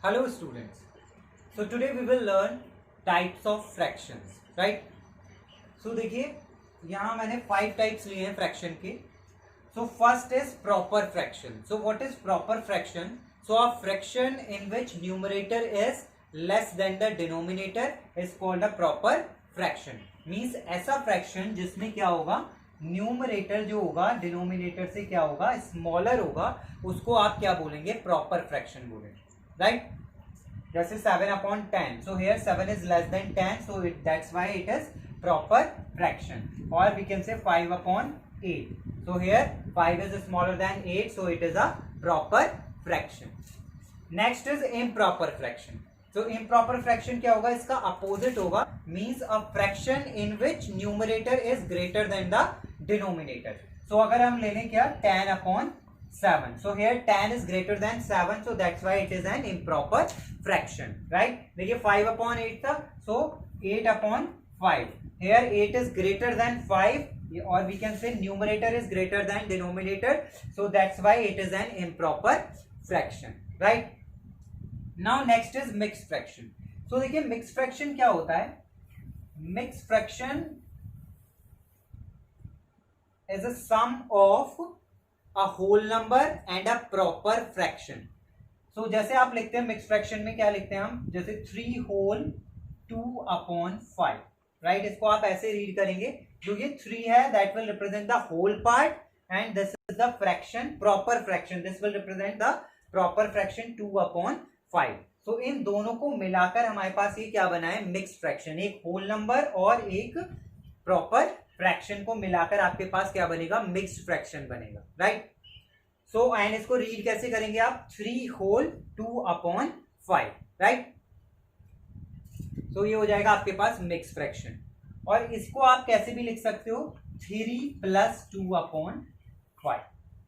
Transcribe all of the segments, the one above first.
Hello students. So today we will learn types of fractions, right? So देखिए यहाँ मैंने 5 types लिए हैं fraction के. So first is proper fraction. So what is proper fraction? So a fraction in which numerator is less than the denominator is called a proper fraction. Means ऐसा fraction जिसमें क्या होगा, न्यूमरेटर जो होगा denominator से क्या होगा, स्मॉलर होगा, उसको आप क्या बोलेंगे, प्रॉपर फ्रैक्शन बोलेंगे, राइट? जैसे 7/10. So here 7 is less than 10, so that's why it is proper fraction. Or we can say 5/8. So here 5 is smaller than 8, so it is a proper fraction. Next is improper fraction. So improper fraction क्या होगा, इसका opposite होगा, means a fraction in which numerator is greater than the denominator. So अगर हम ले लें क्या, 10/7. So here 10 is greater than 7, so that's why it is an improper fraction, right? देखिए 5/8 था, so 8/5. Here 8 is greater than 5, or we can say numerator is greater than denominator, so that's why it is an improper fraction, right? Now next is mixed fraction. So देखिए mixed fraction क्या होता है, mixed fraction is a sum of a whole number and a proper fraction. So जैसे आप लिखते हैं mixed fraction में क्या लिखते हैं हम, जैसे 3 whole 2/5, राइट? इसको आप ऐसे रीड करेंगे, जो ये 3 है that will represent the whole part and this is the fraction, proper fraction, this will represent the proper fraction 2/5. So इन दोनों को मिलाकर हमारे पास ये क्या बना है, मिक्स्ड फ्रैक्शन. एक होल नंबर और एक प्रॉपर फ्रैक्शन को मिलाकर आपके पास क्या बनेगा, मिक्स्ड फ्रैक्शन बनेगा, राइट? सो एंड इसको रीड कैसे करेंगे आप, 3 whole 2/5, राइट? सो ये हो जाएगा आपके पास मिक्स्ड फ्रैक्शन. और इसको आप कैसे भी लिख सकते हो, 3 + 2/5.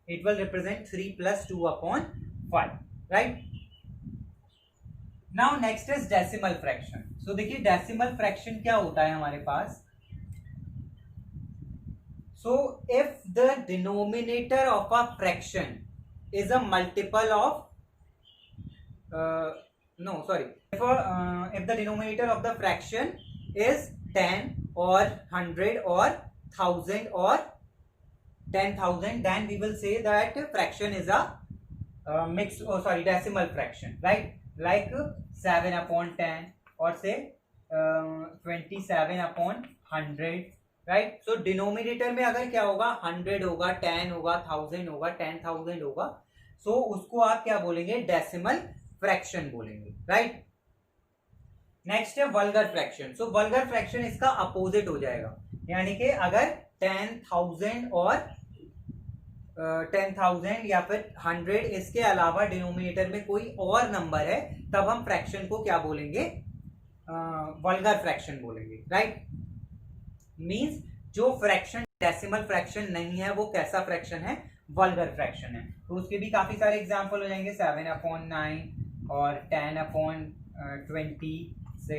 It will represent 3 + 2/5, right? Now next is decimal fraction. So देखिए डेसिमल फ्रैक्शन क्या होता है हमारे पास. So if the denominator of a fraction is a multiple of if the denominator of the fraction is 10 or 100 or 1000 or 10,000, then we will say that fraction is a decimal fraction, right? Like 7/10 or say 27/100, right? So denominator में अगर क्या होगा, 100 होगा, 10 होगा, 1000 होगा, 10,000 होगा, सो उसको आप क्या बोलेंगे, डेसिमल फ्रैक्शन बोलेंगे, राइट? नेक्स्ट है वल्गर फ्रैक्शन. सो वल्गर फ्रैक्शन इसका अपोजिट हो जाएगा, यानी कि अगर 10,000 और 10,000 या फिर 100 इसके अलावा डिनोमिनेटर में कोई और नंबर है, तब हम फ्रैक्शन को क्या बोलेंगे, वल्गर फ्रैक्शन बोलेंगे, राइट? मींस जो फ्रैक्शन डेसिमल फ्रैक्शन नहीं है वो कैसा फ्रैक्शन है, वल्गर फ्रैक्शन है. तो उसके भी काफी सारे एग्जांपल हो जाएंगे, 7/9 और 10/20 से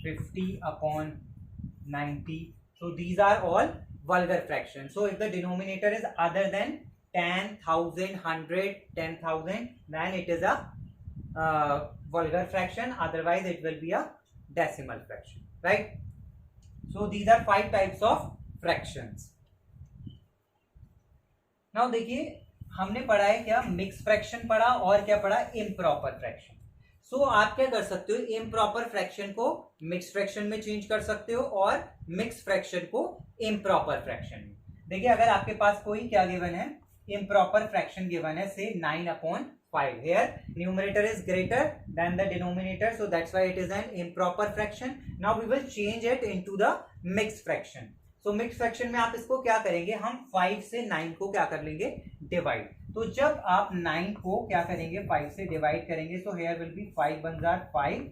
50/90. So these are all vulgar fraction. So if the denominator is other than 10,000, 100, 10,000, then it is a vulgar fraction, otherwise it will be a decimal fraction, right? So these are 5 types of fractions. Now देखिए हमने पढ़ा है क्या, mix fraction पढ़ा और क्या पढ़ा, improper fraction. सो आप क्या कर सकते हो, इम्प्रॉपर फ्रैक्शन को मिक्स फ्रैक्शन में चेंज कर सकते हो और मिक्स फ्रैक्शन को इम्प्रॉपर फ्रैक्शन में. देखिए अगर आपके पास कोई क्या गिवन है, इम्प्रॉपर फ्रैक्शन गिवन है, से 9/5. Here numerator is greater than the denominator, so that's why it is an improper fraction. Now we will change it into the mixed fraction. So mixed fraction में आप इसको क्या करेंगे, हम 5 से 9 को क्या कर लेंगे, डिवाइड. तो जब आप 9 को क्या करेंगे, 5 से डिवाइड करेंगे, so here will be 5 1 jar 5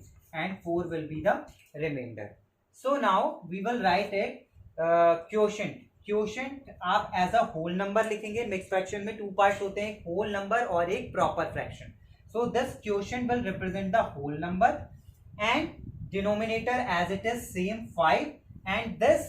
and 4 will be the remainder. So now we will write it quotient. Quotient आप एज अ होल नंबर लिखेंगे. मिक्स फ्रैक्शन में 2 पार्ट्स होते हैं, एक होल नंबर और एक proper fraction. So this quotient will represent the whole number and denominator as it is same 5 and this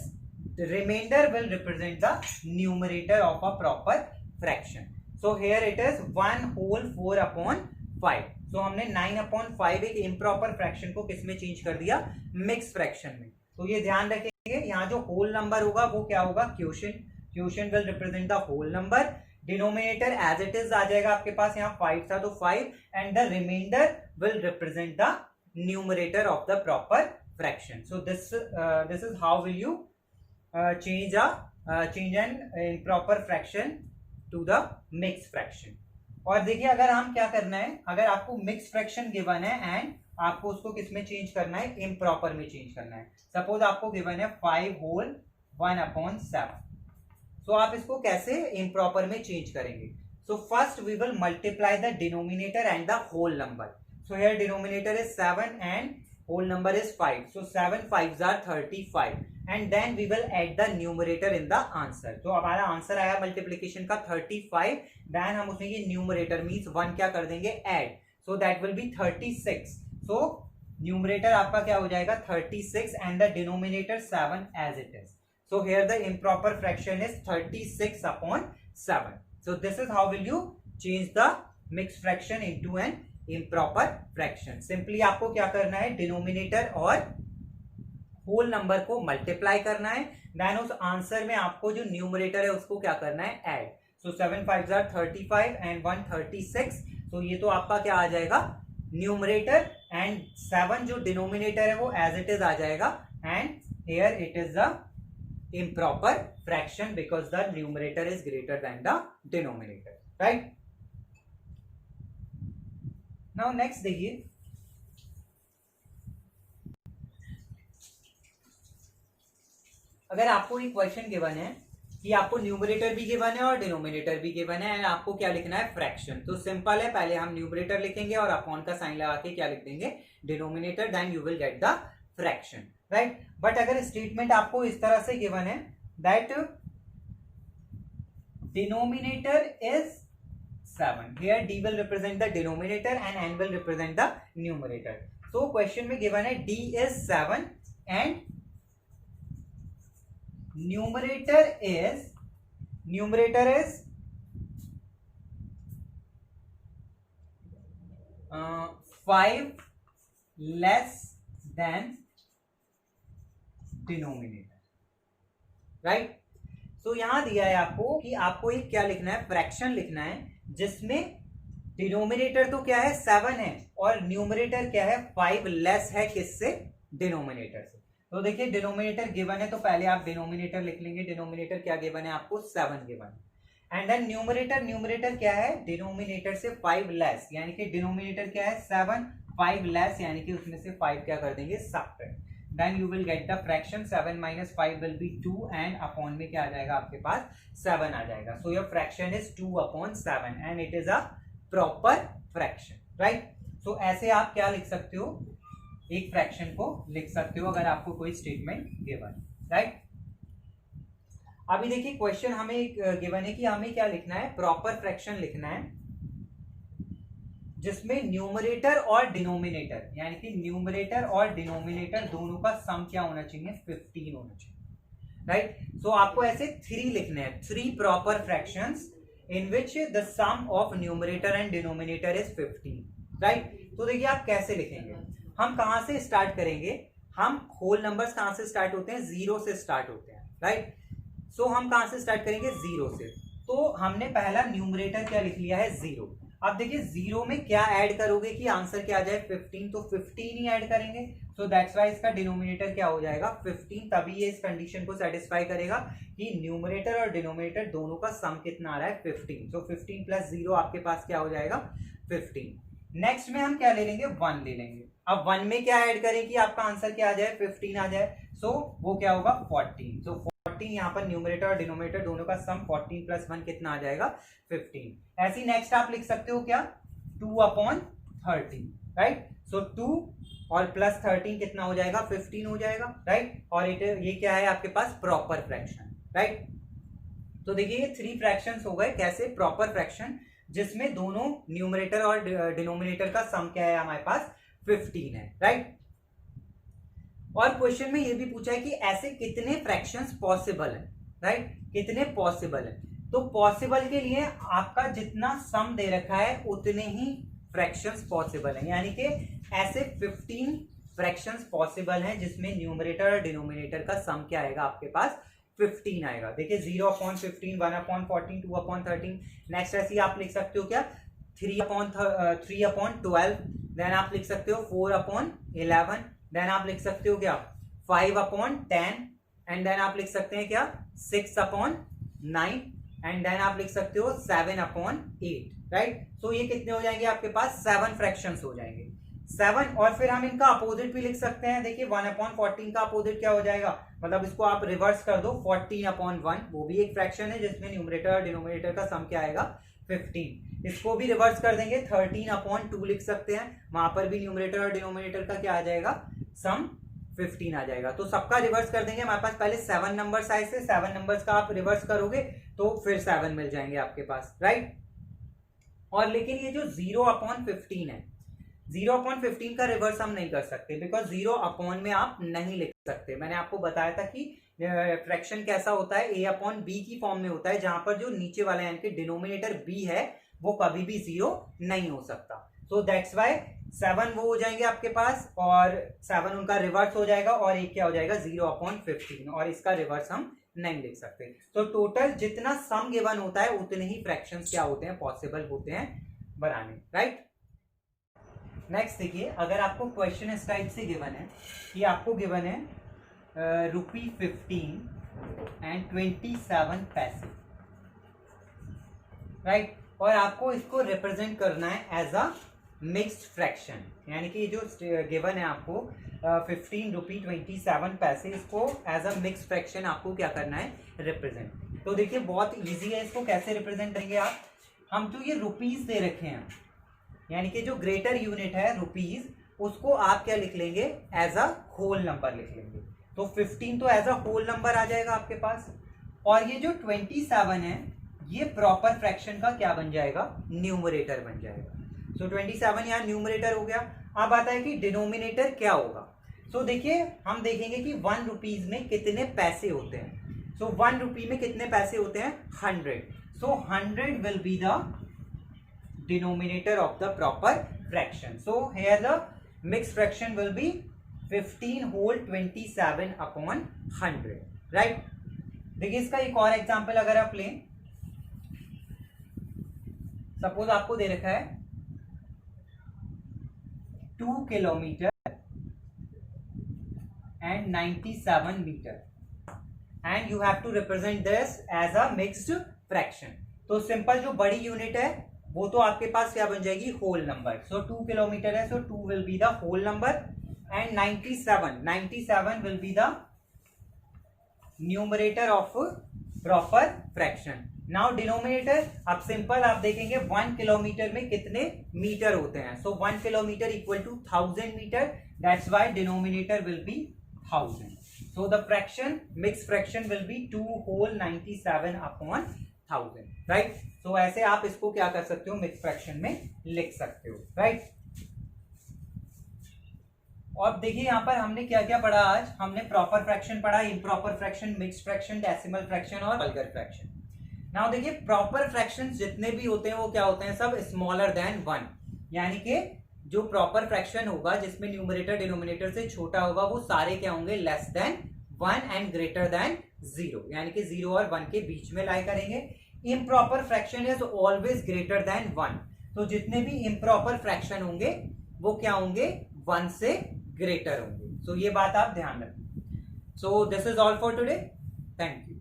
remainder will represent the numerator of a proper fraction. So here it is 1 whole 4/5. 5। So हमने 9/5 एक improper fraction को किस में change कर दिया, mix fraction में। तो ये ध्यान रखेंगे, यहाँ जो होल नंबर होगा वो क्या होगा, quotient. Quotient will represent the whole number. Denominator as it is आ जाएगा आपके पास, यहाँ 5 था तो 5, and the remainder will represent the numerator of the proper fraction. So this is how will you change an improper fraction to the mixed fraction। और देखिए अगर हम क्या करना है, अगर आपको मिक्स फ्रैक्शन गिवन है एंड आपको उसको किस में चेंज करना है, इम्प्रॉपर में चेंज करना है। सपोज आपको गिवन है 5 होल 1/7। सो आप इसको कैसे इम्प्रॉपर में चेंज करेंगे। So first we will multiply the denominator and the whole number. So here denominator is 7 and whole number is 5. So 7 5s are 35, and then we will add the numerator in the answer. तो हमारा answer आया multiplication का 35, then हम उसमें ये numerator means 1 क्या कर देंगे, add. so that will be 36. so numerator आपका क्या हो जाएगा 36 and the denominator 7 as it is. so here the improper fraction is 36/7. so this is how will you change the mixed fraction into an improper fraction. Simply आपको क्या करना है, denominator और whole number को मल्टीप्लाई करना है, then उस answer में आपको जो न्यूमरेटर है उसको क्या करना है, add. So 7 5s are 35 and 1 36। सो ये तो आपका क्या आ जाएगा, न्यूमरेटर, एंड 7 जो डिनोमिनेटर है वो एज इट इज आ जाएगा, and here it is the improper fraction because the numerator is greater than the denominator, right. Now next देखिए, अगर आपको एक क्वेश्चन गिवन है कि आपको न्यूमरेटर भी गिवन है और डिनोमिनेटर भी गिवन है एंड आपको क्या लिखना है, फ्रैक्शन। तो सिंपल है, पहले हम न्यूमरेटर लिखेंगे और अपॉन का साइन लगा के क्या लिख देंगे, denominator, then you will get the fraction, right. But अगर स्टेटमेंट आपको इस तरह से गिवन है that denominator is 7, here d will represent the denominator and n will represent the numerator. so question में given है d is 7 and numerator is 5 less than denominator, right। तो यहां दिया है आपको कि आपको एक क्या लिखना है, फ्रैक्शन लिखना है जिसमें डिनोमिनेटर तो क्या है 7 है और न्यूमरेटर क्या है 5 लेस है किससे, डिनोमिनेटर से। तो देखिए डिनोमिनेटर गिवन है तो पहले आप डिनोमिनेटर लिख लेंगे, डिनोमिनेटर क्या गिवन है आपको 7 गिवन है, एंड देन न्यूमरेटर क्या है, डिनोमिनेटर से 5 लेस, यानी कि डिनोमिनेटर क्या है 7, 5 लेस यानी कि उसमें से 5 क्या कर देंगे, subtract, then you will get the fraction 7 minus 5 will be 2 and upon में क्या आ जाएगा आपके पास 7 आ जाएगा। so your fraction is 2/7 and it is a proper fraction, right। so ऐसे आप क्या लिख सकते हो, एक फ्रैक्शन को लिख सकते हो अगर आपको कोई स्टेटमेंट गिवन, राइट। अभी देखिए क्वेश्चन हमें गिवन है कि हमें क्या लिखना है, प्रॉपर फ्रैक्शन लिखना है जिसमें न्यूमरेटर और डिनोमिनेटर, यानी कि न्यूमरेटर और डिनोमिनेटर दोनों का सम क्या होना चाहिए, 15 होना चाहिए, राइट। सो आपको ऐसे 3 लिखने हैं, 3 proper fractions in which the sum of numerator and denominator is 15, right. तो देखिए आप कैसे लिखेंगे, हम कहां से स्टार्ट करेंगे, हम होल नंबर्स कहां से स्टार्ट होते हैं, 0 से स्टार्ट होते हैं, राइट। सो हम कहां से स्टार्ट करेंगे, 0 से। तो हमने पहला न्यूमरेटर क्या लिख लिया है, 0। अब देखिए 0 में क्या ऐड करोगे कि आंसर क्या आ जाए, 15, तो 15 ही ऐड करेंगे। सो दैट्स व्हाई इसका डिनोमिनेटर क्या हो जाएगा, 15। तभी ये इस कंडीशन को सेटिस्फाई करेगा कि न्यूमरेटर और डिनोमिनेटर दोनों का सम कितना आ रहा है, 15। सो 15 + 0 आपके पास क्या हो जाएगा, 15। नेक्स्ट में हम क्या ले लेंगे, 1 ले लेंगे। अब 1 में क्या ऐड करें कि आपका आंसर क्या आ जाए, 15 आ जाए। सो वो क्या होगा, 14। सो 14 यहाँ पर न्यूमरेटर और डिनोमिनेटर दोनों का सम 14 + 1 कितना आ जाएगा, 15। ऐसी नेक्स्ट आप लिख सकते हो क्या, 2/13, राइट। सो 2 और +13 कितना हो जाएगा, 15 हो जाएगा, राइट। और ये क्या है आपके पास, प्रॉपर फ्रैक्शन, राइट। तो देखिए ये 3 फ्रैक्शंस हो गए, कैसे, प्रॉपर फ्रैक्शन जिसमें दोनों न्यूमरेटर और डिनोमिनेटर का सम क्या है हमारे पास, 15 है, राइट। और क्वेश्चन में ये भी पूछा है कि ऐसे कितने फ्रैक्शंस पॉसिबल है, राइट, कितने पॉसिबल है। तो पॉसिबल के लिए आपका जितना सम दे रखा है उतने ही फ्रैक्शंस पॉसिबल हैं, यानी कि ऐसे 15 फ्रैक्शंस पॉसिबल हैं जिसमें न्यूमरेटर और डिनोमिनेटर का सम क्या आएगा आपके पास 15 आएगा। देखिए 0/15, 1/14, 2/13। नेक्स्ट ऐसे आप लिख सकते हो क्या 3/12, देन आप लिख सकते हो 4/11, देन आप लिख सकते हो क्या 5/10, एंड देन आप लिख सकते हैं क्या 6/9, एंड देन आप लिख सकते हो 7/8, राइट। सो ये कितने हो जाएंगे आपके पास 7 फ्रैक्शंस हो जाएंगे 7। और फिर हम इनका अपोजिट भी लिख सकते हैं। देखिए 1/14 का अपोजिट क्या हो जाएगा, मतलब इसको आप रिवर्स कर दो 14/1, वो भी एक फ्रैक्शन है जिसमें न्यूमरेटर और डिनोमिनेटर का सम क्या आएगा 15। इसको भी रिवर्स कर देंगे 13/2 लिख सकते हैं, वहां पर भी न्यूमरेटर और डिनोमिनेटर का क्या आ जाएगा सम 15 आ जाएगा। तो सबका रिवर्स कर देंगे। हमारे पास पहले 7 नंबर्स आए थे, 7 नंबर्स का आप रिवर्स करोगे तो फिर 7 मिल जाएंगे आपके पास, राइट। और लेकिन ये जो 0/15 है, 0/15 का रिवर्स हम नहीं कर सकते, बिकॉज 0 में आप नहीं लिख सकते। मैंने आपको बताया था कि फ्रैक्शन कैसा होता है, a/b की फॉर्म में होता है, जहां पर जो नीचे वाला यानी कि डिनोमिनेटर b है वो कभी भी 0 नहीं हो सकता। सो दैट्स वाई 7 वो हो जाएंगे आपके पास, और 7 उनका रिवर्स हो जाएगा, और एक क्या हो जाएगा 0/15, और इसका रिवर्स हम नहीं लिख सकते। तो टोटल जितना सम गिवन होता है उतने ही फ्रैक्शंस क्या होते हैं पॉसिबल होते हैं बनाने, राइट। नेक्स्ट देखिए, अगर आपको क्वेश्चन इस टाइप से गिवन है कि आपको गिवन है ₹15 and 27 पैसे, राइट, और आपको इसको रिप्रेजेंट करना है एज अ मिक्स्ड फ्रैक्शन, यानी कि जो गिवन है आपको 15 रुपी 27 पैसे, इसको एज अ मिक्स्ड फ्रैक्शन आपको क्या करना है रिप्रेजेंट। तो देखिए बहुत इजी है, इसको कैसे रिप्रेजेंट करेंगे आप। हम तो ये रुपीस दे रखे हैं, यानी कि जो ग्रेटर यूनिट है रुपीस, उसको आप क्या लिख लेंगे एज अ होल नंबर लिख लेंगे। तो 15 तो एज अ होल नंबर आ जाएगा आपके पास, और ये जो 27 है ये प्रॉपर फ्रैक्शन का क्या बन जाएगा न्यूमरेटर बन जाएगा। सो 27 यहाँ न्यूमरेटर हो गया। अब आता है कि डिनोमिनेटर क्या होगा। सो देखिए हम देखेंगे कि 1 रुपीज में कितने पैसे होते हैं। सो 1 रुपी में कितने पैसे होते हैं 100। सो 100 will be the denominator of the proper fraction. So here the mixed fraction will be 15 whole 27/100, right। देखिए इसका एक और एग्जांपल अगर आप लें, सपोज आपको दे रखा है 2 kilometre and 97 metre, and you have to represent this as a mixed fraction। तो सिंपल जो बड़ी यूनिट है वो तो आपके पास क्या बन जाएगी होल नंबर। सो 2 किलोमीटर है, so 2 will be the whole number, and 97 will be the numerator of proper fraction. Now denominator, अब सिंपल आप देखेंगे 1 किलोमीटर में कितने मीटर होते हैं। So 1 kilometre equal to 1000 metre, that's why denominator will be 1000। So the fraction mix fraction will be 2 whole 97/1000, right. तो ऐसे आप इसको क्या कर सकते हो मिक्स फ्रैक्शन में लिख सकते हो, राइट। और देखिए यहां पर हमने क्या क्या पढ़ा आज। हमने प्रॉपर फ्रैक्शन पढ़ा, improper fraction, mixed fraction, decimal fraction और वल्गर फ्रैक्शन। नाउ देखिए प्रॉपर फ्रैक्शन जितने भी होते हैं वो क्या होते हैं सब स्मॉलर देन 1, यानी कि जो प्रॉपर फ्रैक्शन होगा जिसमें न्यूमरेटर डिनोमिनेटर से छोटा होगा वो सारे क्या होंगे less than 1 and greater than 0, यानी कि 0 और 1 के बीच में लाई करेंगे। Improper fraction is always greater than 1, तो जितने भी इम्प्रॉपर फ्रैक्शन होंगे वो क्या होंगे 1 से ग्रेटर होंगे। सो ये बात आप ध्यान रखें। सो this is all for today, thank you.